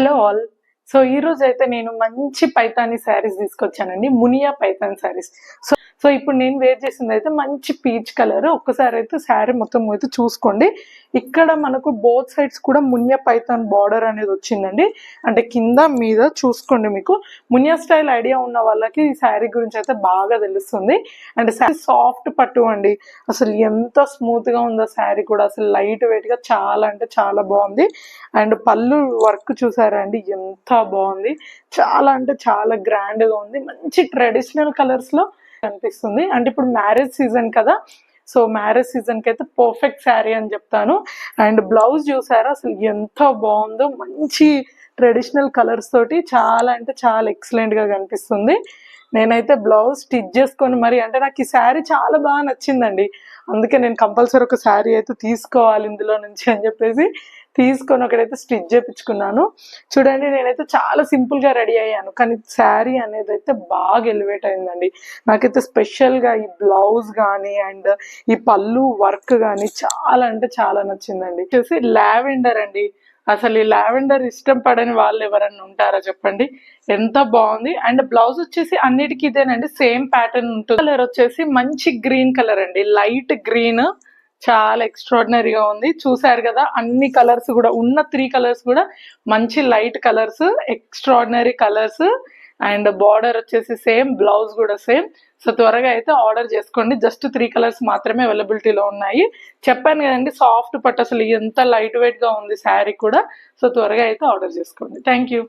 Hello all. So ఈ రోజు అయితే నేను మంచి పైతాని శారీస్ తీసుకొచ్చానండి, మునియా పైతాని శారీస్. సో ఇప్పుడు నేను వేర్ చేసింది అయితే మంచి పీచ్ కలర్. ఒక్కసారి అయితే శారీ మొత్తం అయితే చూసుకోండి. ఇక్కడ మనకు బోత్ సైడ్స్ కూడా మునియా పైతాన్ బార్డర్ అనేది వచ్చిందండి, అంటే కింద మీద చూసుకోండి. మీకు మునియా స్టైల్ ఐడియా ఉన్న వాళ్ళకి ఈ శారీ గురించి అయితే బాగా తెలుస్తుంది. అండ్ శారీ సాఫ్ట్ పట్టు అండి, అసలు ఎంత స్మూత్ గా ఉందో శారీ కూడా, అసలు లైట్ వెయిట్ గా చాలా అంటే చాలా బాగుంది. అండ్ పళ్ళు వర్క్ చూసారా అండి, ఎంత బాగుంది, చాలా అంటే చాలా గ్రాండ్ గా ఉంది. మంచి ట్రెడిషనల్ కలర్స్ లో కనిపిస్తుంది. అంటే ఇప్పుడు మ్యారేజ్ సీజన్ కదా, సో మ్యారేజ్ సీజన్ కి అయితే పర్ఫెక్ట్ శారీ అని చెప్తాను. అండ్ బ్లౌజ్ చూసారా అసలు ఎంత బాగుందో, మంచి ట్రెడిషనల్ కలర్స్ తోటి చాలా అంటే చాలా ఎక్సలెంట్ గా కనిపిస్తుంది. నేనైతే బ్లౌజ్ స్టిచ్ చేసుకొని మరి, అంటే నాకు ఈ శారీ చాలా బాగా నచ్చిందండి, అందుకే నేను కంపల్సరీ ఒక శారీ అయితే తీసుకోవాలి ఇందులో నుంచి అని చెప్పేసి తీసుకొని ఒకడైతే స్టిచ్ చేయించుకున్నాను. చూడండి నేనైతే చాలా సింపుల్ గా రెడీ అయ్యాను, కానీ శారీ అనేది అయితే బాగా ఎలివేట్ అయిందండి. నాకైతే స్పెషల్ గా ఈ బ్లౌజ్ కానీ అండ్ ఈ పళ్ళు వర్క్ కానీ చాలా అంటే చాలా నచ్చిందండి. వచ్చేసి లావెండర్ అండి, అసలు ఈ లావెండర్ ఇష్టం పడని వాళ్ళు ఎవరన్నా ఉంటారా చెప్పండి, ఎంత బాగుంది. అండ్ బ్లౌజ్ వచ్చేసి అన్నిటికీ ఇదేనండి, సేమ్ ప్యాటర్న్ ఉంటుంది. కలర్ వచ్చేసి మంచి గ్రీన్ కలర్ అండి, లైట్ గ్రీన్, చాలా ఎక్స్ట్రాడినరీగా ఉంది. చూసారు కదా అన్ని కలర్స్ కూడా, ఉన్న 3 కలర్స్ కూడా మంచి light colours, extraordinary colours. And border వచ్చేసి సేమ్, బ్లౌజ్ కూడా సేమ్. సో త్వరగా అయితే ఆర్డర్ చేసుకోండి, జస్ట్ 3 కలర్స్ మాత్రమే అవైలబిలిటీలో ఉన్నాయి. చెప్పాను కదండి సాఫ్ట్ పట్టు, అసలు ఎంత లైట్ వెయిట్ గా ఉంది శారీ కూడా. సో త్వరగా అయితే ఆర్డర్ చేసుకోండి. Thank you.